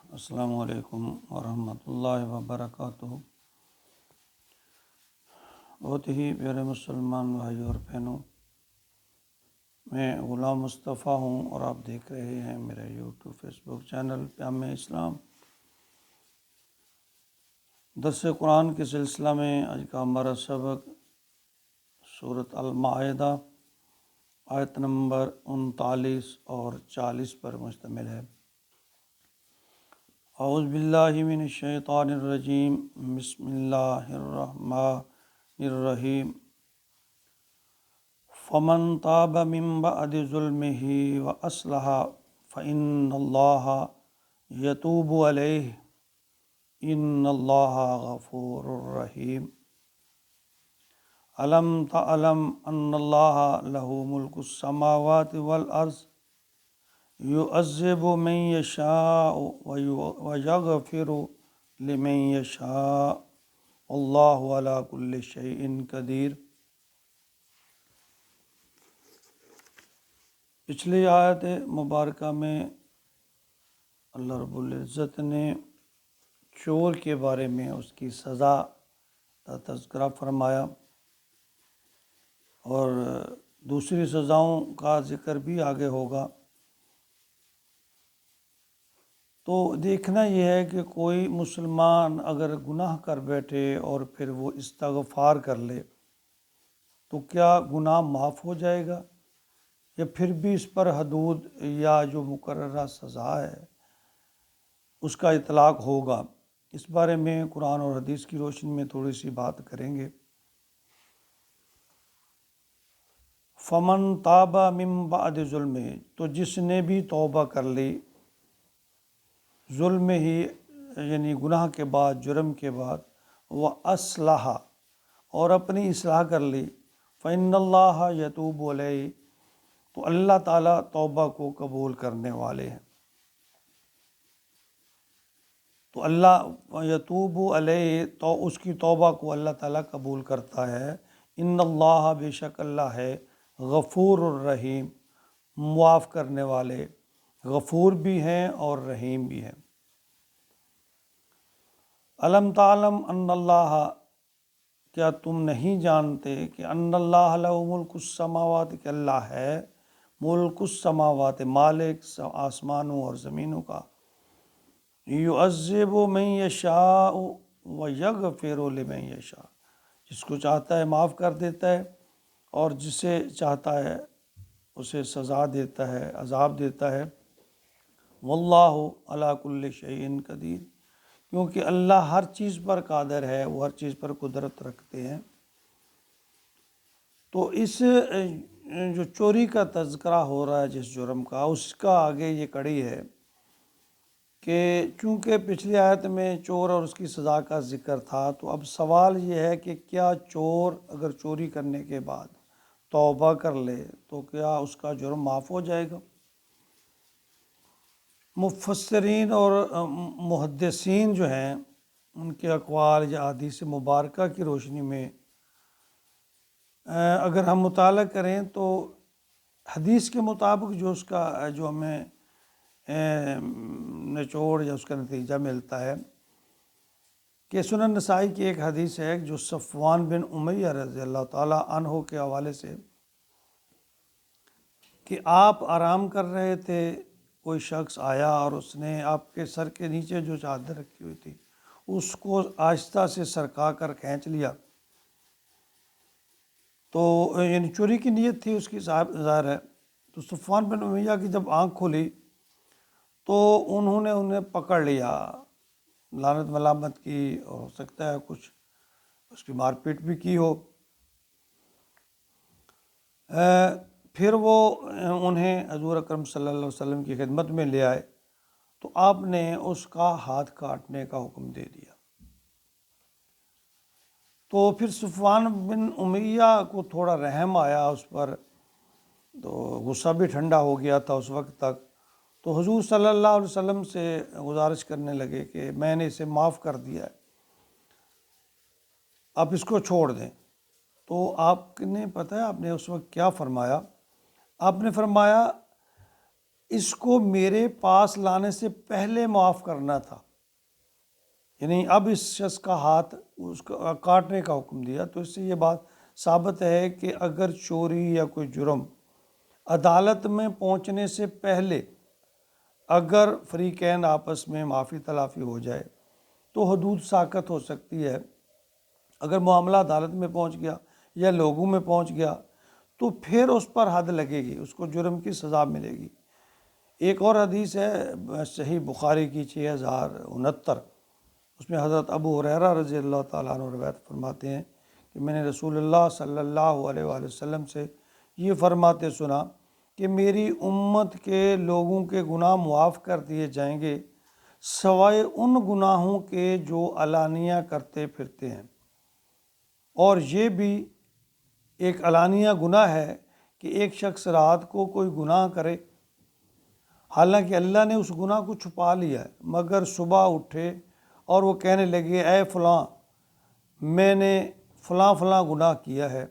السلام علیکم ورحمۃ اللہ وبرکاتہ۔ بہت ہی پیارے مسلمان بھائی اور بہنوں، میں غلام مصطفیٰ ہوں اور آپ دیکھ رہے ہیں میرے یوٹیوب فیس بک چینل پیام اسلام۔ درس قرآن کے سلسلہ میں آج کا ہمارا سبق سورۃ المائدہ آیت نمبر 39 اور 40 پر مشتمل ہے۔ اعوذ باللہ من الشیطان الرجیم، بسم اللہ الرحمن الرحیم۔ فمن تاب من بعد ظلمہ واصلح فإن اللہ یتوب علیہ ان اللہ غفور رحیم۔ الم تعلم ان اللہ لہ ملک السماوات والارض یعذب من یشاء ویغفر لمن یشاء واللہ علی کل شیء قدیر۔ پچھلی آیت مبارکہ میں اللہ رب العزت نے چور کے بارے میں اس کی سزا کا تذکرہ فرمایا اور دوسری سزاؤں کا ذکر بھی آگے ہوگا۔ تو دیکھنا یہ ہے کہ کوئی مسلمان اگر گناہ کر بیٹھے اور پھر وہ استغفار کر لے تو کیا گناہ معاف ہو جائے گا، یا پھر بھی اس پر حدود یا جو مقررہ سزا ہے اس کا اطلاق ہوگا؟ اس بارے میں قرآن اور حدیث کی روشنی میں تھوڑی سی بات کریں گے۔ فمن تاب من بعد ظلم، تو جس نے بھی توبہ کر لی، ظلم ہی یعنی گناہ کے بعد، جرم کے بعد، وہ اصلاح اور اپنی اصلاح کر لی، فإن اللہ یتوب علیہ، تو اللہ تعالیٰ توبہ کو قبول کرنے والے ہیں۔ تو اللہ یتوب علیہ، تو اس کی توبہ کو اللہ تعالیٰ قبول کرتا ہے۔ ان اللہ، بے شک اللہ ہے، غفور الرحیم، معاف کرنے والے، غفور بھی ہیں اور رحیم بھی ہیں۔ الم تعلم ان اللہ، کیا تم نہیں جانتے کہ ان اللہ لہ ملک السماوات، کہ اللہ ہے ملک السماوات، مالک آسمانوں اور زمینوں کا، یعذب من یشاء ویغفر لمن یشاء، جس کو چاہتا ہے معاف کر دیتا ہے اور جسے چاہتا ہے اسے سزا دیتا ہے، عذاب دیتا ہے۔ واللہ علی کل شیء قدیر، کیونکہ اللہ ہر چیز پر قادر ہے، وہ ہر چیز پر قدرت رکھتے ہیں۔ تو اس جو چوری کا تذکرہ ہو رہا ہے جس جرم کا، اس کا آگے یہ کڑی ہے کہ چونکہ پچھلی آیت میں چور اور اس کی سزا کا ذکر تھا، تو اب سوال یہ ہے کہ کیا چور اگر چوری کرنے کے بعد توبہ کر لے تو کیا اس کا جرم معاف ہو جائے گا؟ مفسرین اور محدثین جو ہیں ان کے اقوال یا احادیث مبارکہ کی روشنی میں اگر ہم مطالعہ کریں تو حدیث کے مطابق جو اس کا جو ہمیں نچوڑ یا اس کا نتیجہ ملتا ہے کہ سنن نسائی کی ایک حدیث ہے جو صفوان بن امیہ رضی اللہ تعالیٰ عنہ کے حوالے سے، کہ آپ آرام کر رہے تھے، کوئی شخص آیا اور اس نے آپ کے سر کے نیچے جو چادر رکھی ہوئی تھی اس کو آہستہ سے سرکا کر کھینچ لیا۔ تو یعنی چوری کی نیت تھی اس کی، صاحب ظاہر ہے۔ تو صفوان بن امیہ کی جب آنکھ کھلی تو انہوں نے انہیں پکڑ لیا، لعنت ملامت کی، اور ہو سکتا ہے کچھ اس کی مار پیٹ بھی کی ہو۔ پھر وہ انہیں حضور اکرم صلی اللہ علیہ وسلم کی خدمت میں لے آئے تو آپ نے اس کا ہاتھ کاٹنے کا حکم دے دیا۔ تو پھر صفوان بن امیہ کو تھوڑا رحم آیا اس پر، تو غصہ بھی ٹھنڈا ہو گیا تھا اس وقت تک۔ تو حضور صلی اللہ علیہ وسلم سے گزارش کرنے لگے کہ میں نے اسے معاف کر دیا ہے، آپ اس کو چھوڑ دیں۔ تو آپ نے پتہ ہے آپ نے اس وقت کیا فرمایا؟ آپ نے فرمایا اس کو میرے پاس لانے سے پہلے معاف کرنا تھا، یعنی اب اس شخص کا ہاتھ اس کو کاٹنے کا حکم دیا۔ تو اس سے یہ بات ثابت ہے کہ اگر چوری یا کوئی جرم عدالت میں پہنچنے سے پہلے اگر فریقین آپس میں معافی تلافی ہو جائے تو حدود ساقط ہو سکتی ہے۔ اگر معاملہ عدالت میں پہنچ گیا یا لوگوں میں پہنچ گیا تو پھر اس پر حد لگے گی، اس کو جرم کی سزا ملے گی۔ ایک اور حدیث ہے صحیح بخاری کی 6069، اس میں حضرت ابو ہریرہ رضی اللہ تعالیٰ عنہ روایت فرماتے ہیں کہ میں نے رسول اللہ صلی اللہ علیہ وآلہ وسلم سے یہ فرماتے سنا کہ میری امت کے لوگوں کے گناہ معاف کر دیے جائیں گے سوائے ان گناہوں کے جو علانیہ کرتے پھرتے ہیں۔ اور یہ بھی ایک علانیہ گناہ ہے کہ ایک شخص رات کو کوئی گناہ کرے، حالانکہ اللہ نے اس گناہ کو چھپا لیا ہے، مگر صبح اٹھے اور وہ کہنے لگے اے فلاں میں نے فلاں فلاں گناہ کیا ہے۔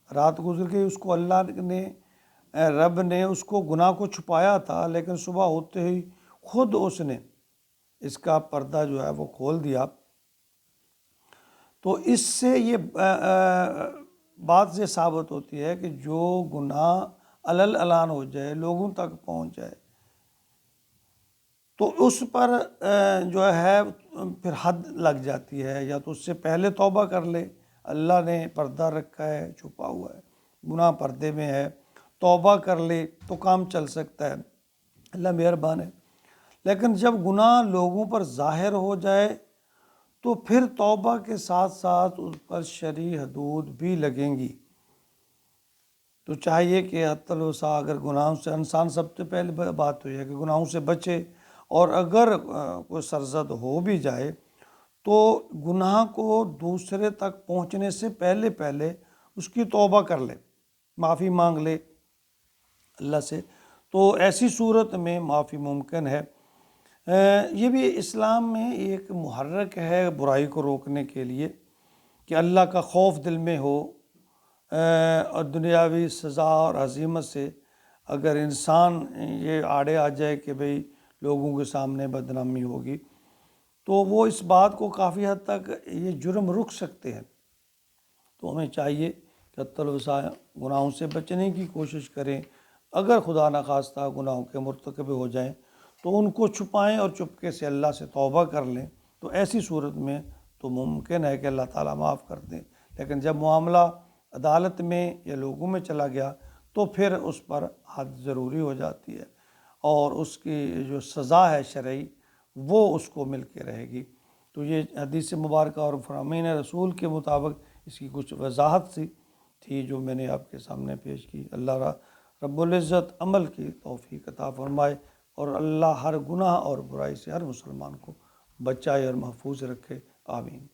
رات گزر گئی، اس کو اللہ نے رب نے اس کو گناہ کو چھپایا تھا، لیکن صبح ہوتے ہی خود اس نے اس کا پردہ جو ہے وہ کھول دیا۔ تو اس سے یہ بات سے ثابت ہوتی ہے کہ جو گناہ علل اعلان ہو جائے، لوگوں تک پہنچ جائے، تو اس پر جو ہے پھر حد لگ جاتی ہے، یا تو اس سے پہلے توبہ کر لے، اللہ نے پردہ رکھا ہے، چھپا ہوا ہے، گناہ پردے میں ہے، توبہ کر لے تو کام چل سکتا ہے، اللہ مہربان ہے۔ لیکن جب گناہ لوگوں پر ظاہر ہو جائے تو پھر توبہ کے ساتھ ساتھ اس پر شرعی حدود بھی لگیں گی۔ تو چاہیے کہ حتی الوسع اگر گناہوں سے انسان، سب سے پہلے بات تو یہ ہے کہ گناہوں سے بچے، اور اگر کوئی سرزد ہو بھی جائے تو گناہ کو دوسرے تک پہنچنے سے پہلے پہلے اس کی توبہ کر لے، معافی مانگ لے اللہ سے، تو ایسی صورت میں معافی ممکن ہے۔ یہ بھی اسلام میں ایک محرک ہے برائی کو روکنے کے لیے کہ اللہ کا خوف دل میں ہو، اور دنیاوی سزا اور عظیمت سے اگر انسان یہ آڑے آ جائے کہ بھئی لوگوں کے سامنے بدنامی ہوگی، تو وہ اس بات کو کافی حد تک یہ جرم رک سکتے ہیں۔ تو ہمیں چاہیے کہ حتی الوسع گناہوں سے بچنے کی کوشش کریں۔ اگر خدا نخواستہ گناہوں کے مرتکب ہو جائیں تو ان کو چھپائیں اور چپکے سے اللہ سے توبہ کر لیں، تو ایسی صورت میں تو ممکن ہے کہ اللہ تعالیٰ معاف کر دیں۔ لیکن جب معاملہ عدالت میں یا لوگوں میں چلا گیا تو پھر اس پر حد ضروری ہو جاتی ہے، اور اس کی جو سزا ہے شرعی وہ اس کو مل کے رہے گی۔ تو یہ حدیث مبارکہ اور فرامین رسول کے مطابق اس کی کچھ وضاحت سی تھی جو میں نے آپ کے سامنے پیش کی۔ اللہ رب العزت عمل کی توفیق عطا فرمائے، اور اللہ ہر گناہ اور برائی سے ہر مسلمان کو بچائے اور محفوظ رکھے، آمین۔